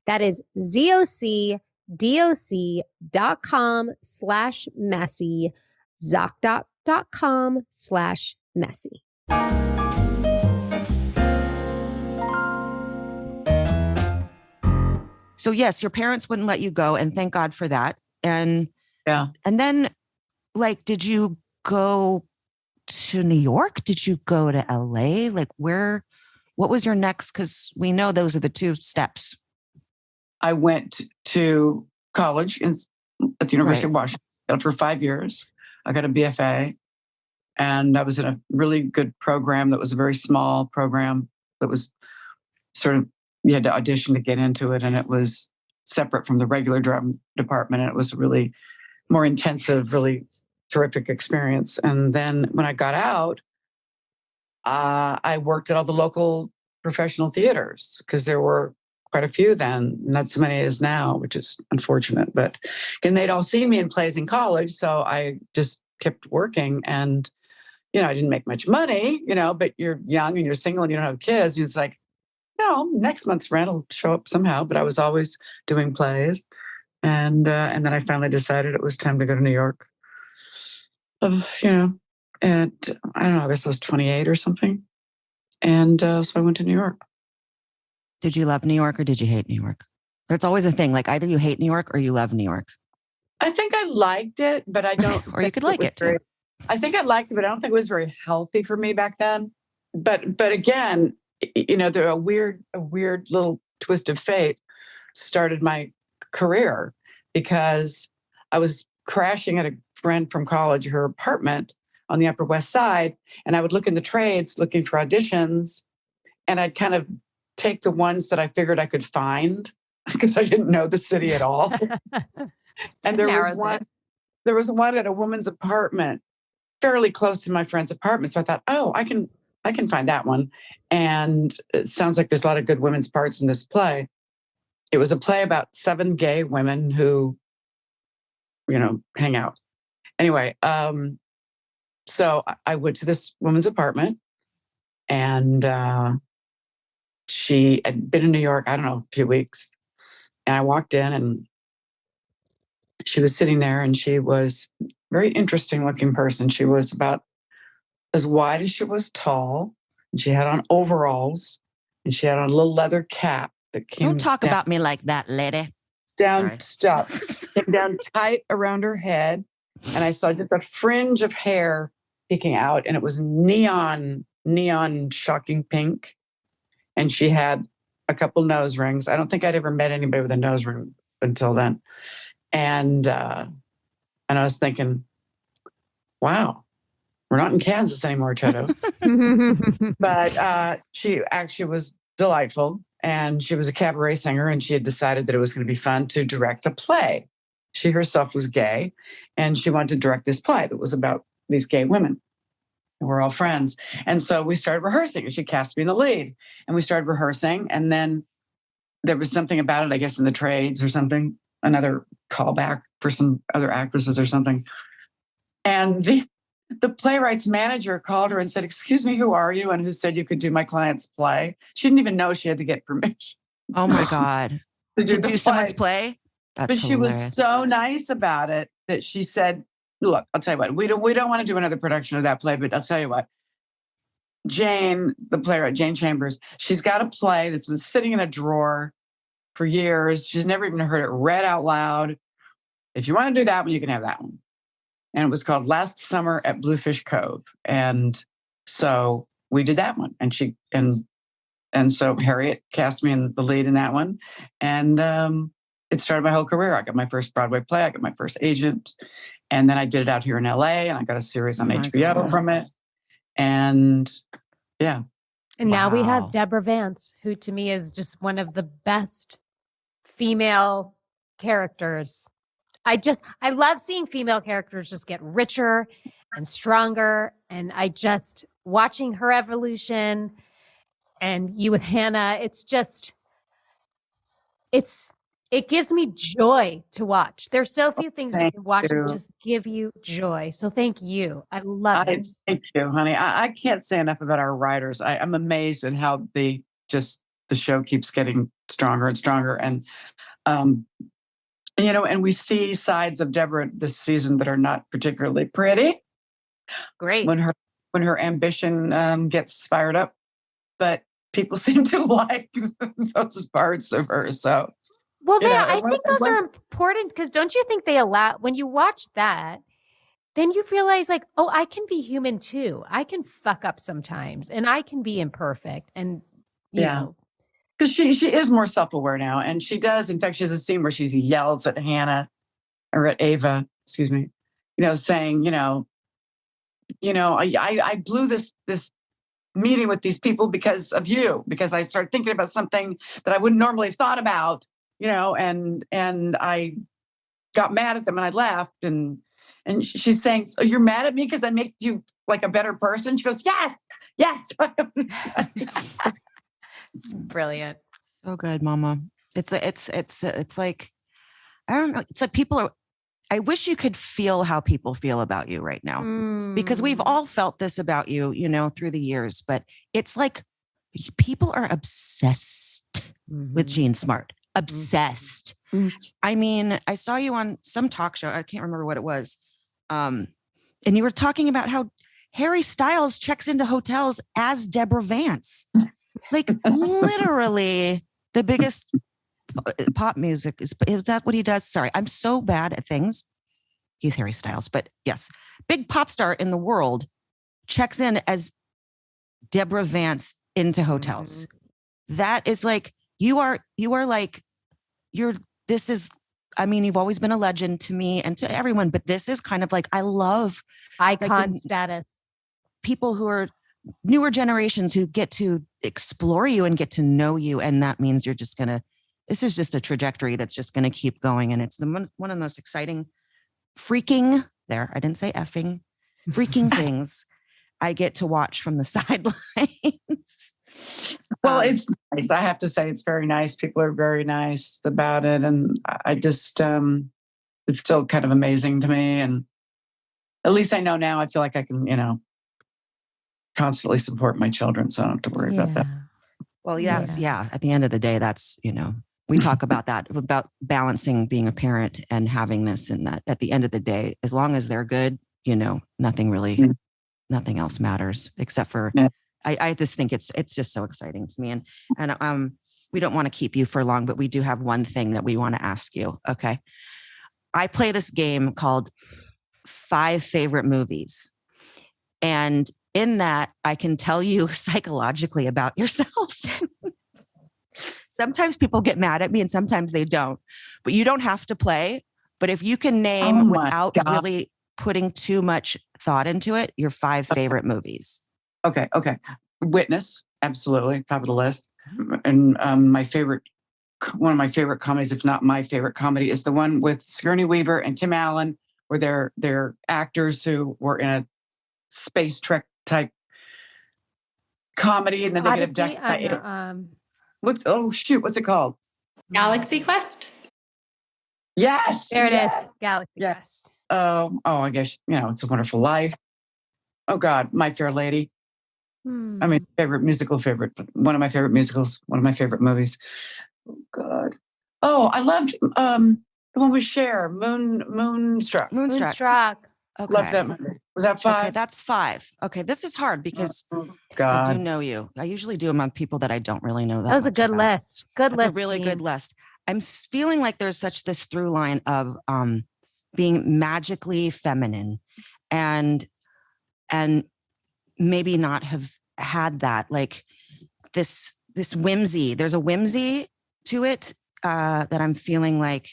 That is ZocDoc.com/messy, ZocDoc.com/messy. So yes, your parents wouldn't let you go, and thank God for that. And Yeah. And then, like, did you go to New York? Did you go to LA? Like, what was your next? Because we know those are the two steps. I went to college at the University of Washington for 5 years. I got a BFA, and I was in a really good program that was a very small program that was sort of, you had to audition to get into it, and it was separate from the regular drama department. And it was really more intensive, really terrific experience. And then when I got out, I worked at all the local professional theaters, because there were quite a few then, not so many as now, which is unfortunate. And they'd all seen me in plays in college, so I just kept working. And I didn't make much money, but you're young and you're single and you don't have kids. And it's like, next month's rent will show up somehow. But I was always doing plays. And then I finally decided it was time to go to New York. And I don't know, I guess I was 28 or something. And so I went to New York. Did you love New York or did you hate New York? That's always a thing. Like, either you hate New York or you love New York. I think I liked it, but I don't. Or you could like it too. I think I liked it, but I don't think it was very healthy for me back then. But again, there a weird little twist of fate started my career, because I was crashing at a friend from college, her apartment on the Upper West Side, and I would look in the trades looking for auditions, and I'd kind of take the ones that I figured I could find, because I didn't know the city at all. And there was one at a woman's apartment fairly close to my friend's apartment. So I thought, I can find that one. And it sounds like there's a lot of good women's parts in this play. It was a play about 7 gay women who, hang out. Anyway, so I went to this woman's apartment, and she had been in New York, I don't know, a few weeks. And I walked in, and she was sitting there, and she was a very interesting looking person. She was about as wide as she was tall, and she had on overalls, and she had on a little leather cap that came Don't talk about me like that, lady. Came down tight around her head. And I saw just a fringe of hair peeking out, and it was neon, shocking pink. And she had a couple nose rings. I don't think I'd ever met anybody with a nose ring until then. And I was thinking, wow, we're not in Kansas anymore, Toto. But she actually was delightful. And she was a cabaret singer, and she had decided that it was going to be fun to direct a play. She herself was gay, and she wanted to direct this play that was about these gay women. And we're all friends. And so we started rehearsing, and she cast me in the lead. And we started rehearsing, and then there was something about it, I guess, in the trades or something, another callback for some other actresses or something. And the playwright's manager called her and said, "Excuse me, who are you? And who said you could do my client's play?" She didn't even know she had to get permission. Oh my God. to do someone's play? But she was so nice about it that she said, "Look, I'll tell you what, we don't want to do another production of that play, but I'll tell you what, Jane, the playwright, Jane Chambers, she's got a play that's been sitting in a drawer for years. She's never even heard it read out loud. If you want to do that one, you can have that one." And it was called Last Summer at Bluefish Cove. And so we did that one. And so Harriet cast me in the lead in that one. And it started my whole career. I got my first Broadway play. I got my first agent. And then I did it out here in LA, and I got a series on HBO from it. And yeah. And now we have Deborah Vance, who to me is just one of the best female characters. I love seeing female characters just get richer and stronger. And watching her evolution, and you with Hannah, it gives me joy to watch. There's so few things you can watch that just give you joy. So thank you. I love it. Thank you, honey. I can't say enough about our writers. I'm amazed at how the show keeps getting stronger and stronger. And, and we see sides of Deborah this season that are not particularly pretty. Great. When her ambition gets fired up, but people seem to like those parts of her. So. Well, I think those are important, because don't you think when you watch that, then you realize like, oh, I can be human too. I can fuck up sometimes, and I can be imperfect. And you know, because she is more self-aware now, and she does. In fact, she has a scene where she yells at Hannah or at Ava, excuse me, saying, I blew this meeting with these people because of you, because I started thinking about something that I wouldn't normally have thought about. And I got mad at them and I left. And she's saying, so you're mad at me because I make you like a better person? She goes, yes. It's brilliant. So good, Mama. It's like, I don't know. It's like I wish you could feel how people feel about you right now, because we've all felt this about you, through the years, but it's like people are obsessed with Jean Smart. Obsessed. I mean, I saw you on some talk show. I can't remember what it was. And you were talking about how Harry Styles checks into hotels as Deborah Vance. Like literally the biggest pop music. Is that what he does? Sorry, I'm so bad at things. He's Harry Styles, but yes. Big pop star in the world checks in as Deborah Vance into hotels. That is like, you are like, you've always been a legend to me and to everyone, but this is kind of like, I love icon status. People who are newer generations who get to explore you and get to know you. And that means this is just a trajectory that's just going to keep going. And it's one of the most exciting freaking things I get to watch from the sidelines. Well, it's nice. I have to say it's very nice. People are very nice about it. And I just, it's still kind of amazing to me. And at least I know now, I feel like I can, constantly support my children. So I don't have to worry about that. Well, at the end of the day, that's, we talk about that, about balancing being a parent and having this and that. At the end of the day, as long as they're good, nothing else matters except for, I just think it's just so exciting to me. And we don't want to keep you for long, but we do have one thing that we want to ask you. Okay. I play this game called 5 Favorite Movies. And in that, I can tell you psychologically about yourself. Sometimes people get mad at me and sometimes they don't, but you don't have to play. But if you can name without really putting too much thought into it, your 5 favorite movies. Okay. Witness, absolutely, top of the list. And one of my favorite comedies, if not my favorite comedy, is the one with Sigourney Weaver and Tim Allen, where they're actors who were in a space trek type comedy, and then they get abducted by what's it called? Galaxy Quest. Yes, there it is. Galaxy Quest. I guess It's a Wonderful Life. Oh God, My Fair Lady. I mean, favorite, but one of my favorite musicals, one of my favorite movies. Oh God. Oh, I loved the one with Cher, Moonstruck. Okay. Love that movie. Was that 5? Okay, that's 5. Okay, this is hard because God. I do know you. I usually do them on people that I don't really know that. That was a good about. list. That's a really good list. I'm feeling like there's this through line of being magically feminine and maybe not have had that, like this whimsy. There's a whimsy to it that I'm feeling like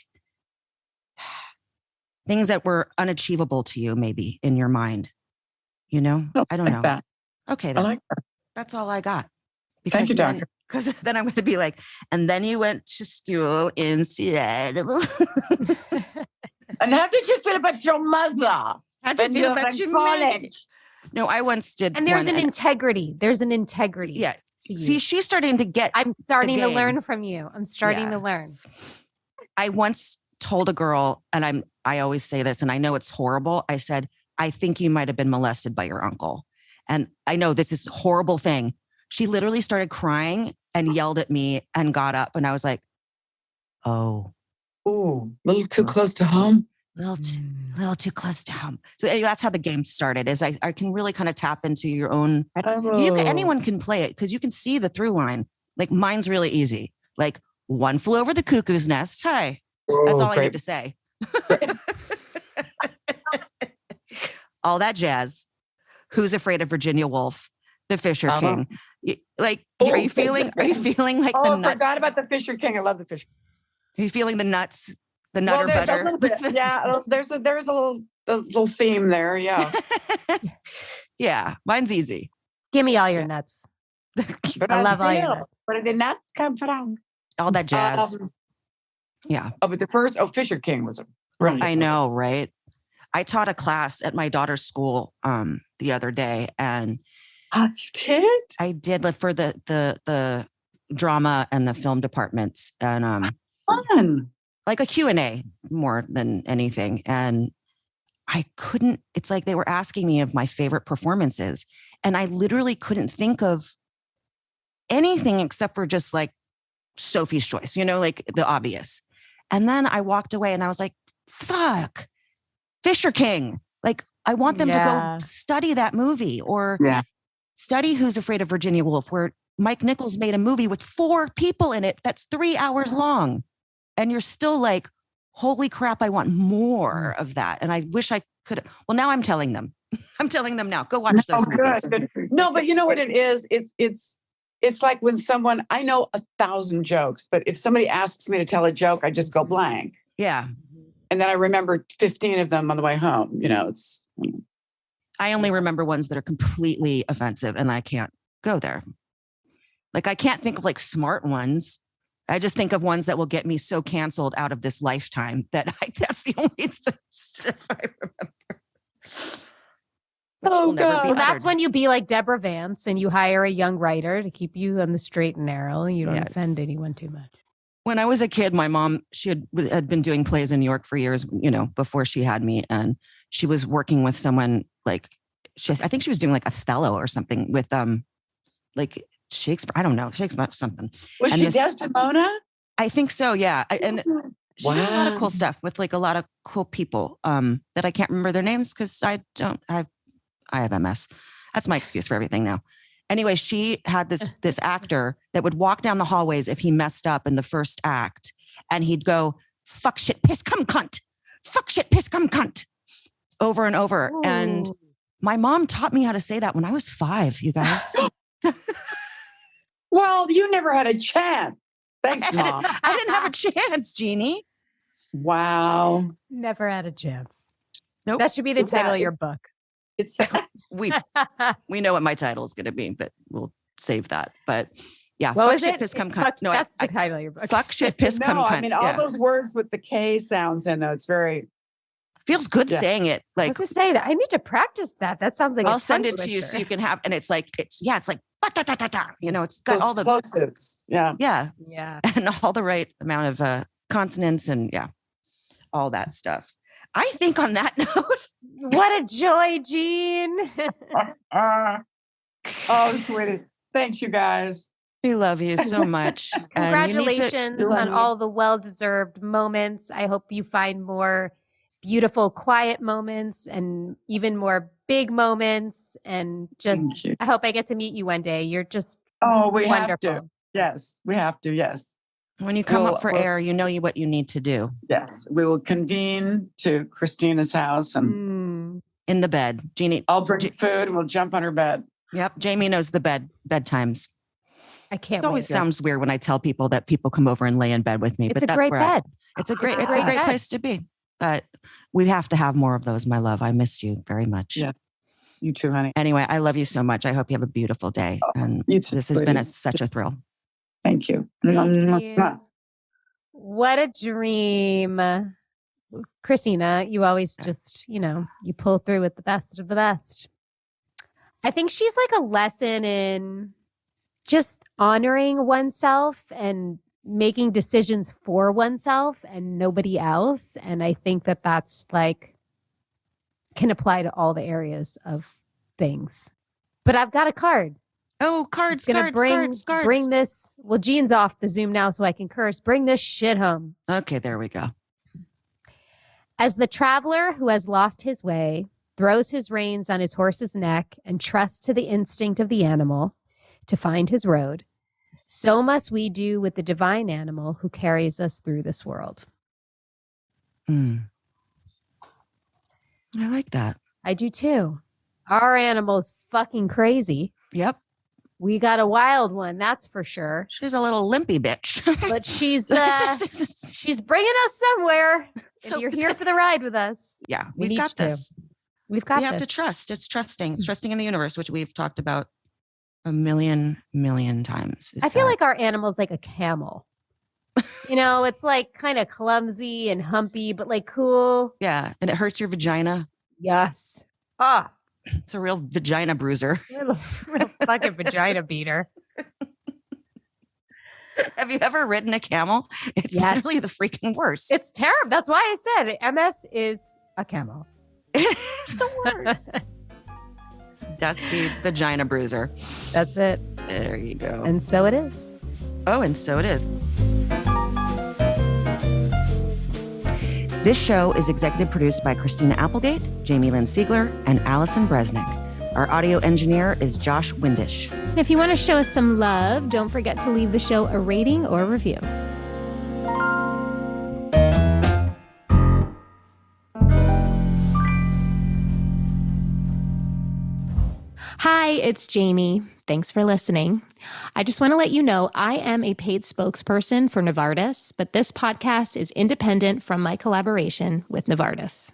things that were unachievable to you, maybe in your mind. You know, I don't know. That. Okay, I like that. that's all I got. Thank you, doctor. Because then I'm going to be like, and then you went to school in Seattle. And how did you feel about your mother? How did you feel about your college? No, I once did. And there's an integrity. There's an integrity. Yeah. To you. See, she's starting to get. I'm starting to learn from you. I'm starting to learn. I once told a girl, and I always say this, and I know it's horrible. I said, I think you might have been molested by your uncle. And I know this is a horrible thing. She literally started crying and yelled at me and got up. And I was like, oh. Ooh, a little too close to home. Little too close to home. So anyway, that's how the game started, is I can really kind of tap into your own. Anyone can play it because you can see the through line. Like mine's really easy. Like one flew over the cuckoo's nest. Hey, that's all I need to say. All that jazz. Who's Afraid of Virginia Woolf? The Fisher King. Like, are you feeling like the nuts? I forgot about the Fisher King. I love the Fisher. Are you feeling the nuts? The nutter butter? Yeah, there's a little theme there. Yeah. Yeah, mine's easy. Give me all your nuts. I love all your nuts. Where do the nuts come from? All that jazz. Yeah. Oh, but Fisher King was a brilliant. I know, right? I taught a class at my daughter's school the other day, and you did? I did for the drama and the film departments, and fun. Like a Q&A more than anything. And I couldn't. It's like they were asking me of my favorite performances, and I literally couldn't think of anything except for just like Sophie's Choice, like the obvious. And then I walked away, and I was like, "Fuck." Fisher King. Like, I want them to go study that movie or study Who's Afraid of Virginia Woolf, where Mike Nichols made a movie with 4 people in it that's 3 hours long. And you're still like, holy crap, I want more of that. And I wish I could. Well, now I'm telling them. I'm telling them now, go watch those movies. Good. No, but you know what it is? It's like when I know 1,000 jokes, but if somebody asks me to tell a joke, I just go blank. Yeah. And then I remember 15 of them on the way home. I only remember ones that are completely offensive, and I can't go there. Like, I can't think of like smart ones. I just think of ones that will get me so canceled out of this lifetime that that's the only stuff I remember. Oh, God. Well, that's when you be like Deborah Vance and you hire a young writer to keep you on the straight and narrow. You don't offend anyone too much. When I was a kid, my mom, she had been doing plays in New York for years, before she had me. And she was working with someone like, I think she was doing like Othello or something with like Shakespeare. I don't know, Shakespeare something. Was she Desdemona? I think so, yeah. And she did a lot of cool stuff with like a lot of cool people that I can't remember their names because I have MS. That's my excuse for everything now. Anyway, she had this actor that would walk down the hallways if he messed up in the first act, and he'd go, "Fuck, shit, piss, come, cunt. Fuck, shit, piss, come, cunt," over and over. Ooh. And my mom taught me how to say that when I was 5, you guys. Well, you never had a chance. Thanks, Mom. I didn't have a chance, Jeannie. Wow. Never had a chance. Nope. That should be the title of your book. We know what my title is going to be, but we'll save that. But yeah, what fuck, was shit, it? piss, come, cunt. No, that's the title of your book. Fuck, shit, piss, come, cunt. I mean, all those words with the K sounds in, though, it's very... Feels good saying it. Like, I was going to say that. I need to practice that. That sounds like I'll send it to you so you can have, and it's like, it's like, it's got all the plosives. Yeah. And all the right amount of consonants and all that stuff. I think on that note. What a joy, Jean. Oh, sweetie. Thanks, you guys. We love you so much. Congratulations on all the well-deserved moments. I hope you find more beautiful, quiet moments and even more big moments. And just, I hope I get to meet you one day. You're just we wonderful. Have to. Yes, we have to. Yes. When you come up for air, you know what you need to do. Yes, we will convene to Christina's house and in the bed. Jeannie, I'll bring food and we'll jump on her bed. Yep, Jamie knows the bedtimes. I can't. It always sounds weird when I tell people that people come over and lay in bed with me, it's but a that's great where bed. It's a great place to be. but we have to have more of those, my love. I miss you very much. Yeah. You too, honey. Anyway, I love you so much. I hope you have a beautiful day. And You too, this has been such a thrill. Thank you. Thank you. What a dream. Christina, you always just, you pull through with the best of the best. I think she's like a lesson in just honoring oneself and making decisions for oneself and nobody else. And I think that that's like, can apply to all the areas of things. But I've got a card. Oh, cards. Bring this. Well, Jean's off the Zoom now, so I can curse. Bring this shit home. Okay, there we go. As the traveler who has lost his way throws his reins on his horse's neck and trusts to the instinct of the animal to find his road, so must we do with the divine animal who carries us through this world. I like that. I do too. Our animal's fucking crazy. Yep. We got a wild one, that's for sure. She's a little limpy bitch. But she's bringing us somewhere. So if you're here for the ride with us. Yeah, we've got this. We have to trust. It's trusting. It's trusting in the universe, which we've talked about a million times. I feel like our animal's like a camel. It's like kind of clumsy and humpy, but like cool. Yeah, and it hurts your vagina. Yes. It's a real vagina bruiser. Real fucking vagina beater. Have you ever ridden a camel? It's really the freaking worst. It's terrible. That's why I said MS is a camel. It's the worst. It's dusty vagina bruiser. That's it. There you go. And so it is. Oh, and so it is. This show is executive produced by Christina Applegate, Jamie-Lynn Siegler, and Allison Bresnick. Our audio engineer is Josh Windish. And if you want to show us some love, don't forget to leave the show a rating or review. Hi, it's Jamie. Thanks for listening. I just want to let you know I am a paid spokesperson for Novartis, but this podcast is independent from my collaboration with Novartis.